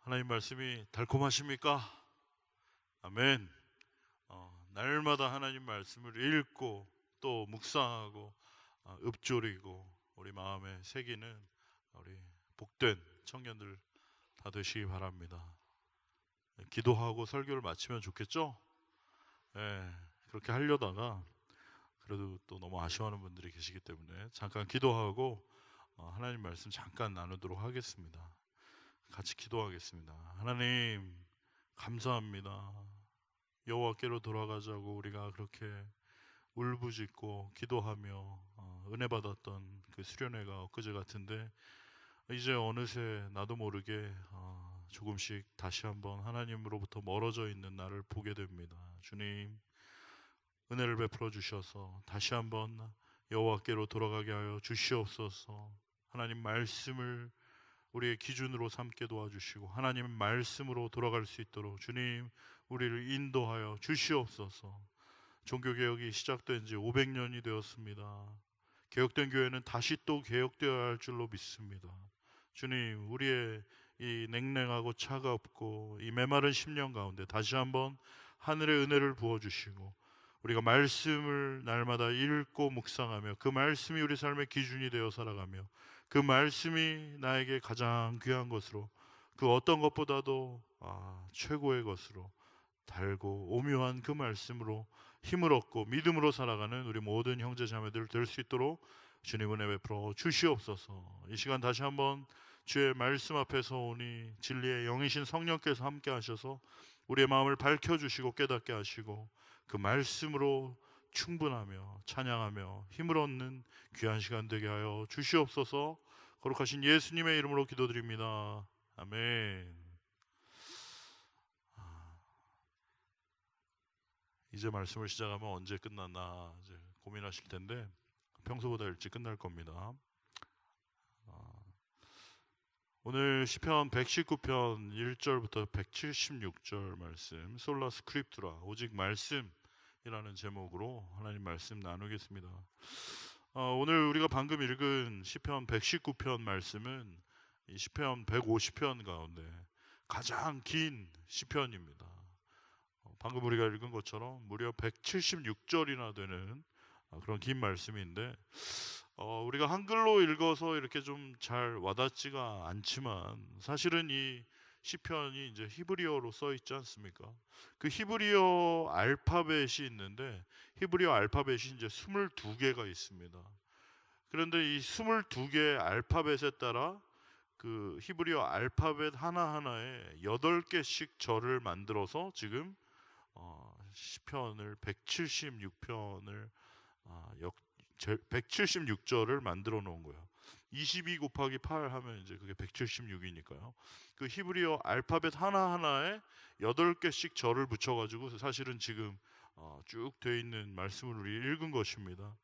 하나님 말씀이 달콤하십니까? 아멘. 날마다 하나님 말씀을 읽고 또 묵상하고 읊조리고 우리 마음에 새기는 우리 복된 청년들 다 되시기 바랍니다. 기도하고 설교를 마치면 좋겠죠? 예, 그렇게 하려다가 그래도 또 너무 아쉬워하는 분들이 계시기 때문에 잠깐 기도하고 하나님 말씀 잠깐 나누도록 하겠습니다. 같이 기도하겠습니다. 하나님 감사합니다. 여호와께로 돌아가자고 우리가 그렇게 울부짖고 기도하며 은혜 받았던 그 수련회가 엊그제 같은데 이제 어느새 나도 모르게 조금씩 다시 한번 하나님으로부터 멀어져 있는 나를 보게 됩니다. 주님 은혜를 베풀어 주셔서 다시 한번 여호와께로 돌아가게 하여 주시옵소서. 하나님 말씀을 우리의 기준으로 삼게 도와주시고 하나님의 말씀으로 돌아갈 수 있도록 주님 우리를 인도하여 주시옵소서. 종교개혁이 시작된 지 500년이 되었습니다. 개혁된 교회는 다시 또 개혁되어야 할 줄로 믿습니다. 주님 우리의 이 냉랭하고 차갑고 이 메마른 심령 가운데 다시 한번 하늘의 은혜를 부어주시고 우리가 말씀을 날마다 읽고 묵상하며 그 말씀이 우리 삶의 기준이 되어 살아가며 그 말씀이 나에게 가장 귀한 것으로 그 어떤 것보다도 최고의 것으로 달고 오묘한 그 말씀으로 힘을 얻고 믿음으로 살아가는 우리 모든 형제 자매들 될 수 있도록 주님 은혜 베풀어 주시옵소서. 이 시간 다시 한번 주의 말씀 앞에서 오니 진리의 영이신 성령께서 함께 하셔서 우리의 마음을 밝혀주시고 깨닫게 하시고 그 말씀으로 충분하며 찬양하며 힘을 얻는 귀한 시간 되게 하여 주시옵소서. 거룩하신 예수님의 이름으로 기도드립니다. 아멘. 이제 말씀을 시작하면 언제 끝나나 이제 고민하실 텐데 평소보다 일찍 끝날 겁니다. 오늘 시편 119편 1절부터 176절 말씀 솔라 스크립투라 오직 말씀이라는 제목으로 하나님 말씀 나누겠습니다. 오늘 우리가 방금 읽은 시편 119편 말씀은 이 시편 150편 가운데 가장 긴 시편입니다. 방금 우리가 읽은 것처럼 무려 176절이나 되는 그런 긴 말씀인데 우리가 한글로 읽어서 이렇게 좀 잘 와닿지가 않지만 사실은 이 시편이 이제 히브리어로 써 있지 않습니까? 그 히브리어 알파벳이 있는데 히브리어 알파벳이 이제 22개가 있습니다. 그런데 이 22개 알파벳에 따라 그 히브리어 알파벳 하나하나에 8개씩 절을 만들어서 지금 시편을 176편을 176절을 만들어 놓은 거예요. 22 곱하기 8 하면 이제 그게 176이니까요. 그 히브리어 알파벳 하나하나에 8개씩 절을 붙여가지고 사실은 지금 쭉 되어 있는 말씀을 우리 읽은 것입니다.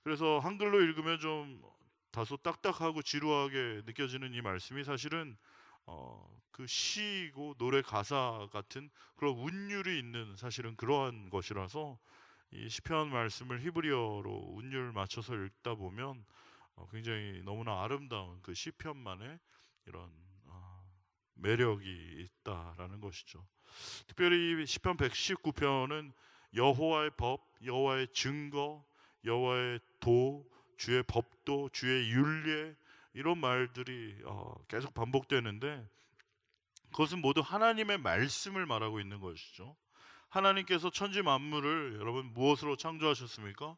그래서 한글로 읽으면 좀 다소 딱딱하고 지루하게 느껴지는 이 말씀이 사실은 그 시고 노래 가사 같은 그런 운율이 있는 사실은 그러한 것이라서 이 시편 말씀을 히브리어로 운율 맞춰서 읽다 보면 굉장히 너무나 아름다운 그 시편만의 이런 매력이 있다라는 것이죠. 특별히 이 시편 119편은 여호와의 법, 여호와의 증거, 여호와의 도, 주의 법도, 주의 율례 이런 말들이 계속 반복되는데 그것은 모두 하나님의 말씀을 말하고 있는 것이죠. 하나님께서 천지 만물을 여러분 무엇으로 창조하셨습니까?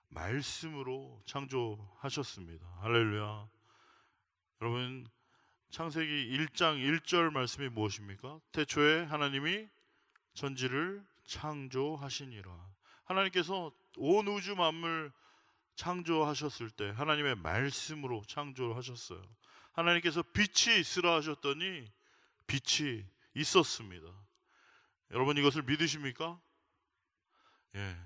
말씀으로 창조하셨습니다. 할렐루야. 여러분 창세기 1장 1절 말씀이 무엇입니까? 태초에 하나님이 천지를 창조하시니라. 하나님께서 온 우주 만물 창조하셨을 때 하나님의 말씀으로 창조하셨어요. 하나님께서 빛이 있으라 하셨더니 빛이 있었습니다. 여러분 이것을 믿으십니까? 예.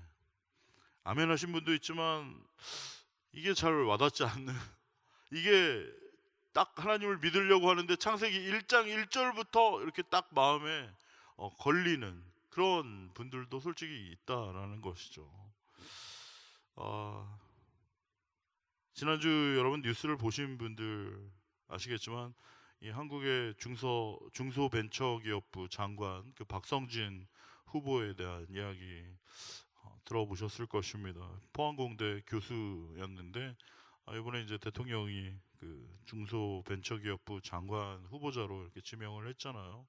아멘 하신 분도 있지만 이게 잘 와닿지 않는 이게 딱 하나님을 믿으려고 하는데 창세기 1장 1절부터 이렇게 딱 마음에 걸리는 그런 분들도 솔직히 있다라는 것이죠. 지난주 여러분 뉴스를 보신 분들 아시겠지만 이 한국의 중소벤처기업부 장관 그 박성진 후보에 대한 이야기 들어보셨을 것입니다. 포항공대 교수였는데 이번에 이제 대통령이 그 중소벤처기업부 장관 후보자로 이렇게 지명을 했잖아요.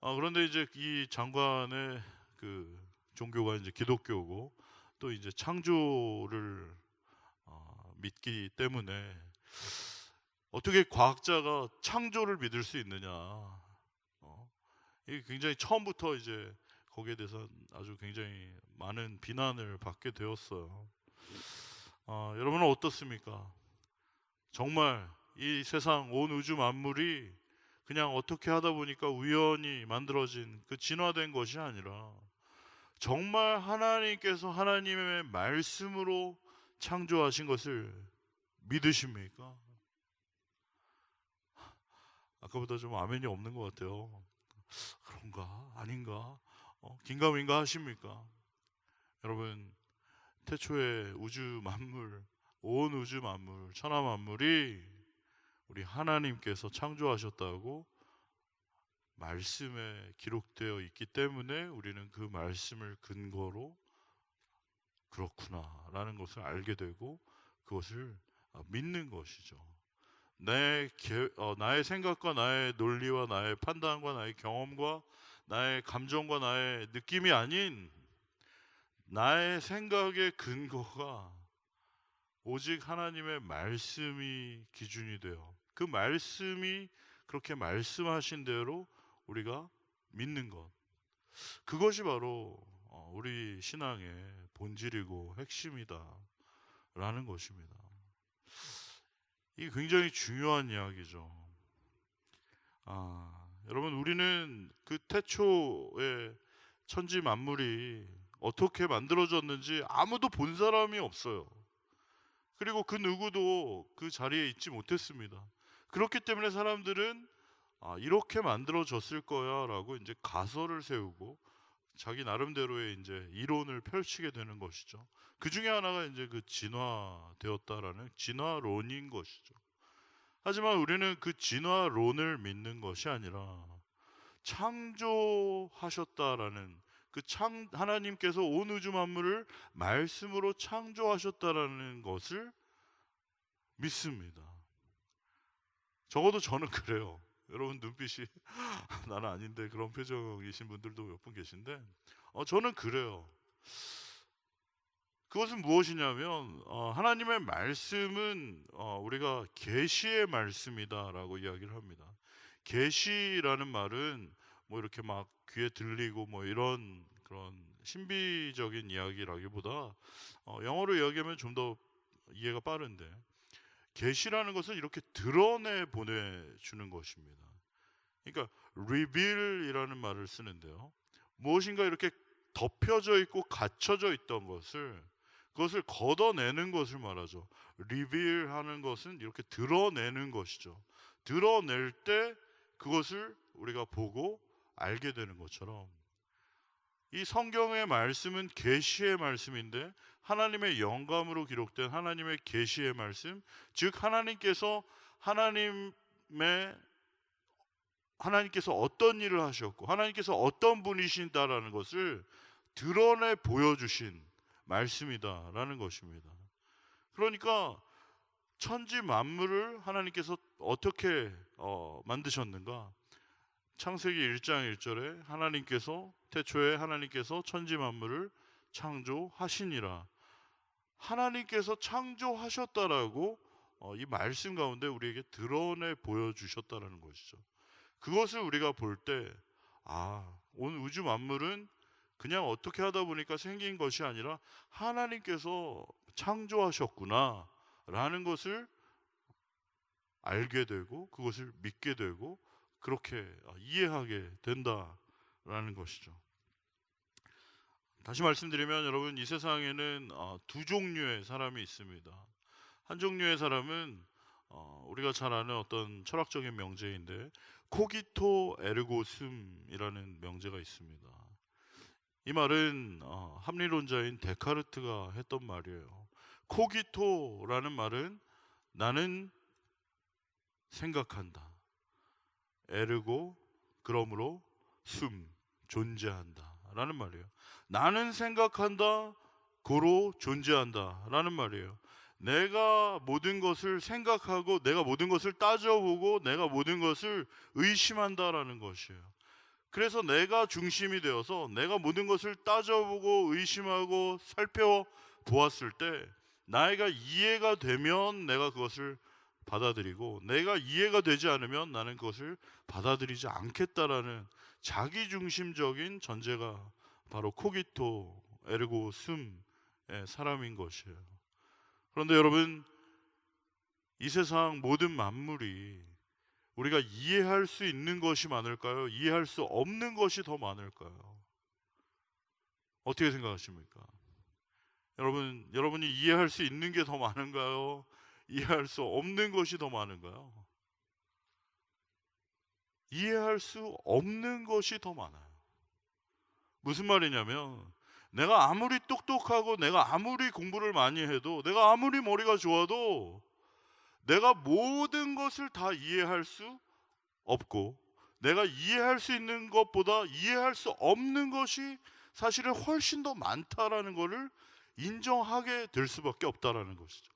그런데 이제 이 장관의 그 종교가 이제 기독교고 또 이제 창조를 믿기 때문에 어떻게 과학자가 창조를 믿을 수 있느냐? 이게 굉장히 처음부터 이제 거기에 대해서 아주 굉장히 많은 비난을 받게 되었어요. 여러분은 어떻습니까? 정말 이 세상 온 우주 만물이 그냥 어떻게 하다 보니까 우연히 만들어진 그 진화된 것이 아니라 정말 하나님께서 하나님의 말씀으로 창조하신 것을 믿으십니까? 아까보다 좀 아멘이 없는 것 같아요. 그런가? 아닌가? 긴가민가 하십니까? 여러분, 태초에 우주 만물, 온 우주 만물, 천하 만물이 우리 하나님께서 창조하셨다고 말씀에 기록되어 있기 때문에 우리는 그 말씀을 근거로 그렇구나라는 것을 알게 되고 그것을 믿는 것이죠. 나의 생각과 나의 논리와 나의 판단과 나의 경험과 나의 감정과 나의 느낌이 아닌 나의 생각의 근거가 오직 하나님의 말씀이 기준이 돼요. 그 말씀이 그렇게 말씀하신 대로 우리가 믿는 것. 그것이 바로 우리 신앙의 본질이고 핵심이다 라는 것입니다. 이게 굉장히 중요한 이야기죠. 여러분, 우리는 그 태초의 천지 만물이 어떻게 만들어졌는지 아무도 본 사람이 없어요. 그리고 그 누구도 그 자리에 있지 못했습니다. 그렇기 때문에 사람들은 이렇게 만들어졌을 거야 라고 이제 가설을 세우고 자기 나름대로의 이제 이론을 펼치게 되는 것이죠. 그 중에 하나가 이제 그 진화되었다라는 진화론인 것이죠. 하지만 우리는 그 진화론을 믿는 것이 아니라 창조하셨다라는 하나님께서 온 우주 만물을 말씀으로 창조하셨다라는 것을 믿습니다. 적어도 저는 그래요. 여러분 눈빛이 나는 아닌데 그런 표정이신 분들도 몇 분 계신데 저는 그래요. 그것은 무엇이냐면 하나님의 말씀은 우리가 계시의 말씀이다라고 이야기를 합니다. 계시라는 말은 뭐 이렇게 막 귀에 들리고 뭐 이런 그런 신비적인 이야기라기보다 영어로 이야기하면 좀 더 이해가 빠른데 계시라는 것은 이렇게 드러내 보내주는 것입니다. 그러니까 reveal이라는 말을 쓰는데요. 무엇인가 이렇게 덮여져 있고 갇혀져 있던 그것을 걷어내는 것을 말하죠. reveal하는 것은 이렇게 드러내는 것이죠. 드러낼 때 그것을 우리가 보고 알게 되는 것처럼 이 성경의 말씀은 계시의 말씀인데 하나님의 영감으로 기록된 하나님의 계시의 말씀, 즉 하나님께서 어떤 일을 하셨고 하나님께서 어떤 분이신다라는 것을 드러내 보여주신 말씀이다라는 것입니다. 그러니까 천지 만물을 하나님께서 어떻게 만드셨는가? 창세기 1장 1절에 태초에 하나님께서 천지 만물을 창조하시니라. 하나님께서 창조하셨다라고 이 말씀 가운데 우리에게 드러내 보여주셨다라는 것이죠. 그것을 우리가 볼 때 온 우주 만물은 그냥 어떻게 하다 보니까 생긴 것이 아니라 하나님께서 창조하셨구나 라는 것을 알게 되고 그것을 믿게 되고 그렇게 이해하게 된다라는 것이죠. 다시 말씀드리면 여러분, 이 세상에는 두 종류의 사람이 있습니다. 한 종류의 사람은 우리가 잘 아는 어떤 철학적인 명제인데 코기토 에르고 숨이라는 명제가 있습니다. 이 말은 합리론자인 데카르트가 했던 말이에요. 코기토라는 말은 나는 생각한다. 에르고 그러므로 숨 존재한다 라는 말이에요. 나는 생각한다 고로 존재한다 라는 말이에요. 내가 모든 것을 생각하고 내가 모든 것을 따져보고 내가 모든 것을 의심한다라는 것이에요. 그래서 내가 중심이 되어서 내가 모든 것을 따져보고 의심하고 살펴보았을 때 나이가 이해가 되면 내가 그것을 받아들이고 내가 이해가 되지 않으면 나는 그것을 받아들이지 않겠다라는 자기중심적인 전제가 바로 코기토 에르고 숨의 사람인 것이에요. 그런데 여러분, 이 세상 모든 만물이 우리가 이해할 수 있는 것이 많을까요? 이해할 수 없는 것이 더 많을까요? 어떻게 생각하십니까? 여러분이 이해할 수 있는 게 더 많은가요? 이해할 수 없는 것이 더 많은가요? 이해할 수 없는 것이 더 많아요. 무슨 말이냐면 내가 아무리 똑똑하고 내가 아무리 공부를 많이 해도 내가 아무리 머리가 좋아도 내가 모든 것을 다 이해할 수 없고 내가 이해할 수 있는 것보다 이해할 수 없는 것이 사실은 훨씬 더 많다라는 것을 인정하게 될 수밖에 없다라는 것이죠.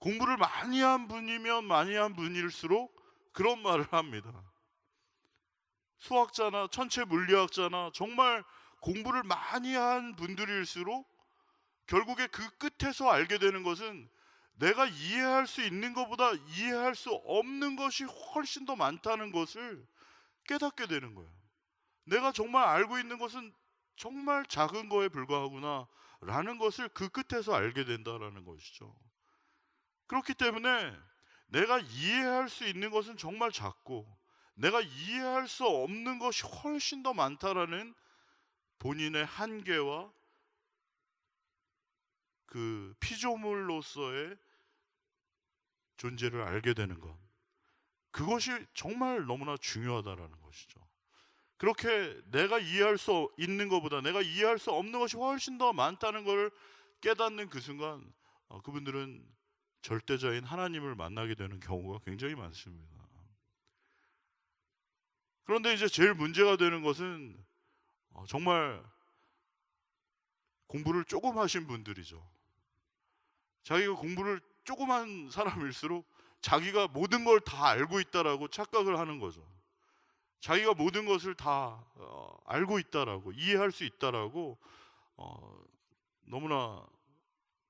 공부를 많이 한 분이면 많이 한 분일수록 그런 말을 합니다. 수학자나 천체 물리학자나 정말 공부를 많이 한 분들일수록 결국에 그 끝에서 알게 되는 것은 내가 이해할 수 있는 것보다 이해할 수 없는 것이 훨씬 더 많다는 것을 깨닫게 되는 거예요. 내가 정말 알고 있는 것은 정말 작은 거에 불과하구나 라는 것을 그 끝에서 알게 된다라는 것이죠. 그렇기 때문에 내가 이해할 수 있는 것은 정말 작고 내가 이해할 수 없는 것이 훨씬 더 많다라는 본인의 한계와 그 피조물로서의 존재를 알게 되는 것, 그것이 정말 너무나 중요하다라는 것이죠. 그렇게 내가 이해할 수 있는 것보다 내가 이해할 수 없는 것이 훨씬 더 많다는 것을 깨닫는 그 순간 그분들은 절대자인 하나님을 만나게 되는 경우가 굉장히 많습니다. 그런데 이제 제일 문제가 되는 것은 정말 공부를 조금 하신 분들이죠. 자기가 공부를 조금 한 사람일수록 자기가 모든 걸 다 알고 있다라고 착각을 하는 거죠. 자기가 모든 것을 다 알고 있다라고 이해할 수 있다라고 너무나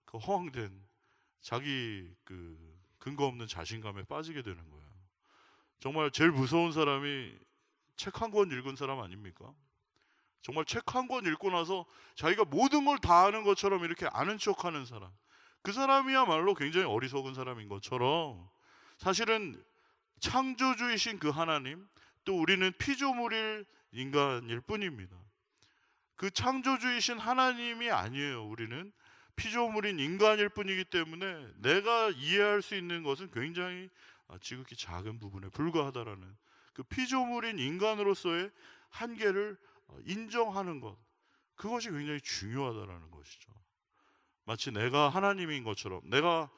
그 허황된 자기 그 근거 없는 자신감에 빠지게 되는 거예요. 정말 제일 무서운 사람이 책 한 권 읽은 사람 아닙니까? 정말 책 한 권 읽고 나서 자기가 모든 걸 다 아는 것처럼 이렇게 아는 척하는 사람, 그 사람이야말로 굉장히 어리석은 사람인 것처럼 사실은 창조주이신 그 하나님, 또 우리는 피조물일 인간일 뿐입니다. 그 창조주이신 하나님이 아니에요. 우리는 피조물인 인간일 뿐이기 때문에 내가 이해할 수 있는 것은 굉장히 지극히 작은 부분에 불과하다라는 그 피조물인 인간으로서의 한계를 인정하는 것, 그것이 굉장히 중요하다라는 것이죠. 마치 내가 하나님인 것처럼, 내가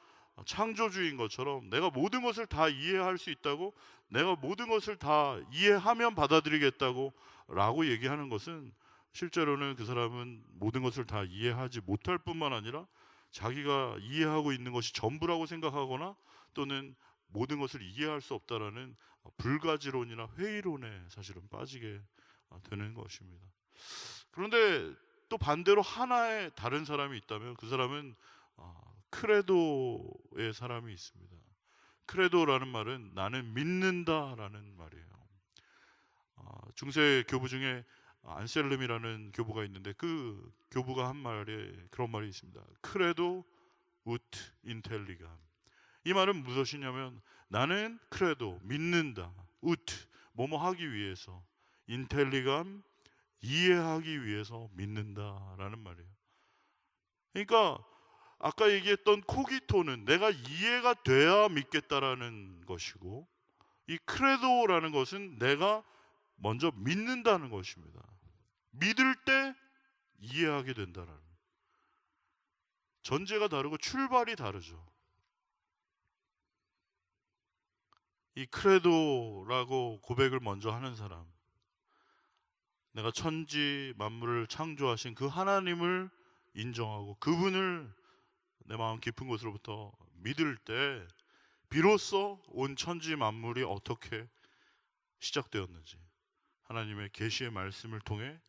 창조주인 것처럼 내가 모든 것을 다 이해할 수 있다고, 내가 모든 것을 다 이해하면 받아들이겠다고 라고 얘기하는 것은 실제로는 그 사람은 모든 것을 다 이해하지 못할 뿐만 아니라 자기가 이해하고 있는 것이 전부라고 생각하거나 또는 모든 것을 이해할 수 없다라는 불가지론이나 회의론에 사실은 빠지게 되는 것입니다. 그런데 또 반대로 하나의 다른 사람이 있다면 그 사람은 크레도의 사람이 있습니다. 크레도라는 말은 나는 믿는다라는 말이에요. 중세 교부 중에 안셀름이라는 교부가 있는데 그 교부가 한 말에 그런 말이 있습니다. 크레도 우트 인텔리감. 이 말은 무엇이냐면 나는 크레도 믿는다, 우트 뭐뭐 하기 위해서, 인텔리감 이해하기 위해서 믿는다라는 말이에요. 그러니까 아까 얘기했던 코기토는 내가 이해가 돼야 믿겠다라는 것이고, 이 크레도라는 것은 내가 먼저 믿는다는 것입니다. 믿을 때 이해하게 된다는 전제가 다르고 출발이 다르죠. 이 크레도라고 고백을 먼저 하는 사람, 내가 천지 만물을 창조하신 그 하나님을 인정하고 그분을 내 마음 깊은 곳으로부터 믿을 때 비로소 온 천지 만물이 어떻게 시작되었는지 하나님의 계시의 말씀을 통해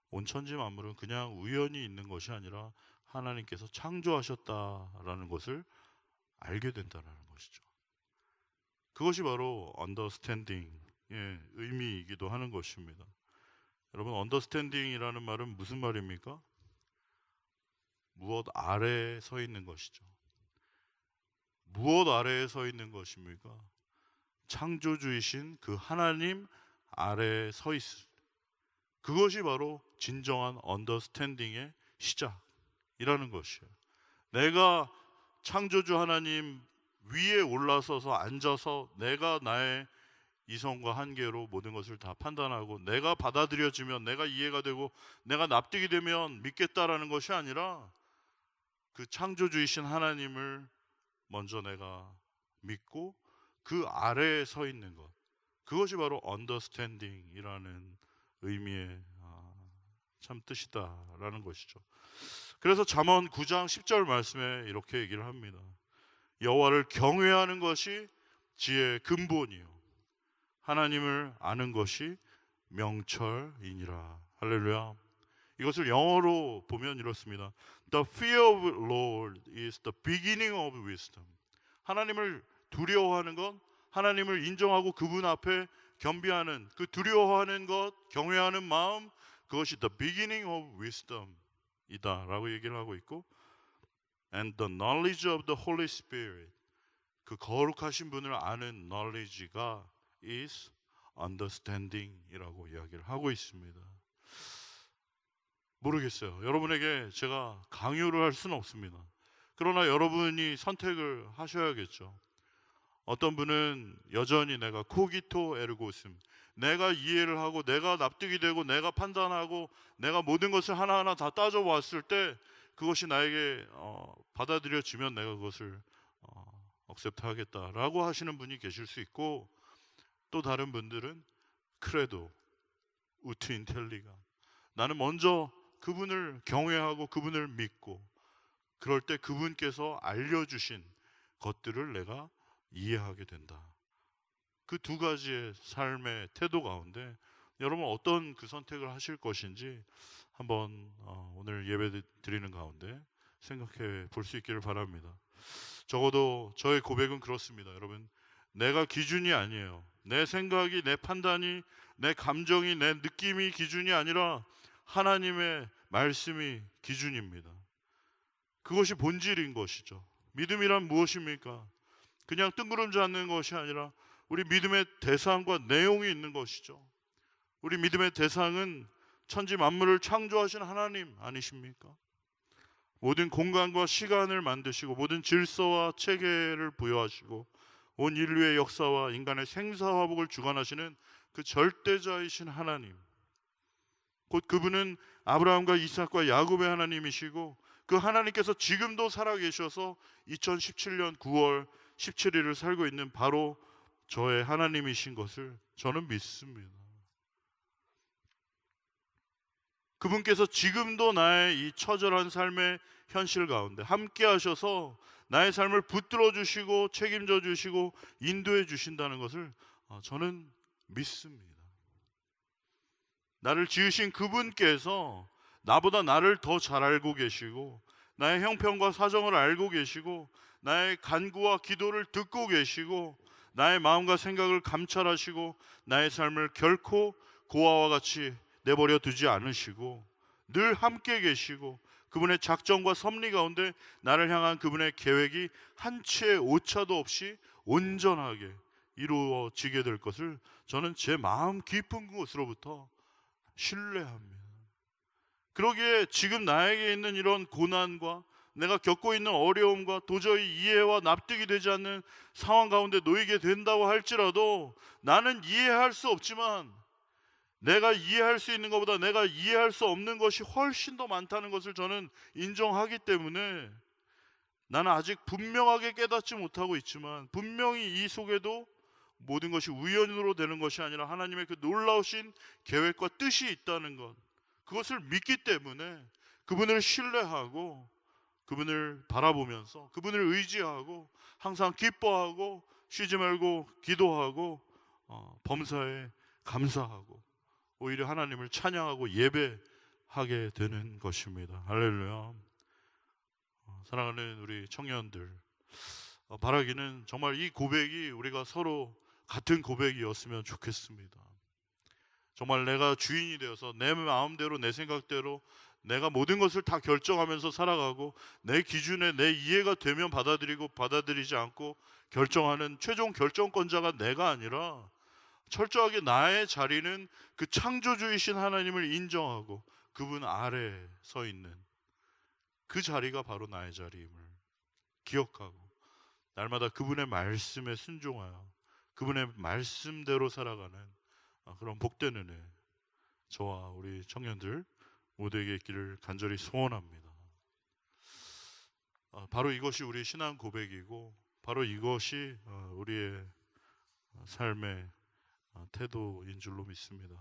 온 천지 만물은 그냥 우연히 있는 것이 아니라 하나님께서 창조하셨다라는 것을 알게 된다는 것이죠. 그것이 바로 언더스탠딩의 의미이기도 하는 것입니다. 여러분, 언더스탠딩이라는 말은 무슨 말입니까? 무엇 아래에 서 있는 것이죠. 무엇 아래에 서 있는 것입니까? 창조주이신 그 하나님 아래에 서 있을, 그것이 바로 진정한 언더스탠딩의 시작이라는 것이에요. 내가 창조주 하나님 위에 올라서서 앉아서 내가 나의 이성과 한계로 모든 것을 다 판단하고 내가 받아들여지면, 내가 이해가 되고 내가 납득이 되면 믿겠다라는 것이 아니라 그 창조주이신 하나님을 먼저 내가 믿고 그 아래에 서 있는 것, 그것이 바로 언더스탠딩이라는 의미의 참 뜻이다라는 것이죠. 그래서 잠언 9장 10절 말씀에 이렇게 얘기를 합니다. 여호와를 경외하는 것이 지혜의 근본이요 하나님을 아는 것이 명철이니라. 할렐루야. 이것을 영어로 보면 이렇습니다. The fear of the Lord is the beginning of wisdom. 하나님을 두려워하는 것, 하나님을 인정하고 그분 앞에 겸비하는 그 두려워하는 것, 경외하는 마음, 그것이 the beginning of wisdom 이다 라고 얘기를 하고 있고, and the knowledge of the Holy Spirit, 그 거룩하신 분을 아는 knowledge가 is understanding 이라고 이야기를 하고 있습니다. 모르겠어요. 여러분에게 제가 강요를 할 수는 없습니다. 그러나 여러분이 선택을 하셔야겠죠. 어떤 분은 여전히 내가 코기토 에르고슴, 내가 이해를 하고 내가 납득이 되고 내가 판단하고 내가 모든 것을 하나하나 다 따져봤을 때 그것이 나에게 받아들여지면 내가 그것을 억셉트 하겠다라고 하시는 분이 계실 수 있고, 또 다른 분들은 크레도 우트 인텔리가, 나는 먼저 그분을 경외하고 그분을 믿고 그럴 때 그분께서 알려주신 것들을 내가 이해하게 된다. 그 두 가지의 삶의 태도 가운데 여러분 어떤 그 선택을 하실 것인지 한번 오늘 예배 드리는 가운데 생각해 볼 수 있기를 바랍니다. 적어도 저의 고백은 그렇습니다. 여러분, 내가 기준이 아니에요. 내 생각이, 내 판단이, 내 감정이, 내 느낌이 기준이 아니라 하나님의 말씀이 기준입니다. 그것이 본질인 것이죠. 믿음이란 무엇입니까? 그냥 뜬구름 잡는 것이 아니라 우리 믿음의 대상과 내용이 있는 것이죠. 우리 믿음의 대상은 천지 만물을 창조하신 하나님 아니십니까? 모든 공간과 시간을 만드시고 모든 질서와 체계를 부여하시고 온 인류의 역사와 인간의 생사화복을 주관하시는 그 절대자이신 하나님, 곧 그분은 아브라함과 이삭과 야곱의 하나님이시고 그 하나님께서 지금도 살아계셔서 2017년 9월 17일을 살고 있는 바로 저의 하나님이신 것을 저는 믿습니다. 그분께서 지금도 나의 이 처절한 삶의 현실 가운데 함께 하셔서 나의 삶을 붙들어 주시고 책임져 주시고 인도해 주신다는 것을 저는 믿습니다. 나를 지으신 그분께서 나보다 나를 더 잘 알고 계시고 나의 형편과 사정을 알고 계시고 나의 간구와 기도를 듣고 계시고 나의 마음과 생각을 감찰하시고 나의 삶을 결코 고아와 같이 내버려 두지 않으시고 늘 함께 계시고 그분의 작정과 섭리 가운데 나를 향한 그분의 계획이 한치의 오차도 없이 온전하게 이루어지게 될 것을 저는 제 마음 깊은 곳으로부터 신뢰합니다. 그러기에 지금 나에게 있는 이런 고난과 내가 겪고 있는 어려움과 도저히 이해와 납득이 되지 않는 상황 가운데 놓이게 된다고 할지라도 나는 이해할 수 없지만 내가 이해할 수 있는 것보다 내가 이해할 수 없는 것이 훨씬 더 많다는 것을 저는 인정하기 때문에 나는 아직 분명하게 깨닫지 못하고 있지만 분명히 이 속에도 모든 것이 우연으로 되는 것이 아니라 하나님의 그 놀라우신 계획과 뜻이 있다는 것, 그것을 믿기 때문에 그분을 신뢰하고 그분을 바라보면서 그분을 의지하고 항상 기뻐하고 쉬지 말고 기도하고 범사에 감사하고 오히려 하나님을 찬양하고 예배하게 되는 것입니다. 할렐루야. 사랑하는 우리 청년들, 바라기는 정말 이 고백이 우리가 서로 같은 고백이었으면 좋겠습니다. 정말 내가 주인이 되어서 내 마음대로 내 생각대로 내가 모든 것을 다 결정하면서 살아가고 내 기준에 내 이해가 되면 받아들이고 받아들이지 않고 결정하는 최종 결정권자가 내가 아니라 철저하게 나의 자리는 그 창조주이신 하나님을 인정하고 그분 아래 서 있는 그 자리가 바로 나의 자리임을 기억하고 날마다 그분의 말씀에 순종하여 그분의 말씀대로 살아가는 그런 복된 은혜 저와 우리 청년들 모두에게 있기를 간절히 소원합니다. 바로 이것이 우리 신앙 고백이고 바로 이것이 우리의 삶의 태도인 줄로 믿습니다.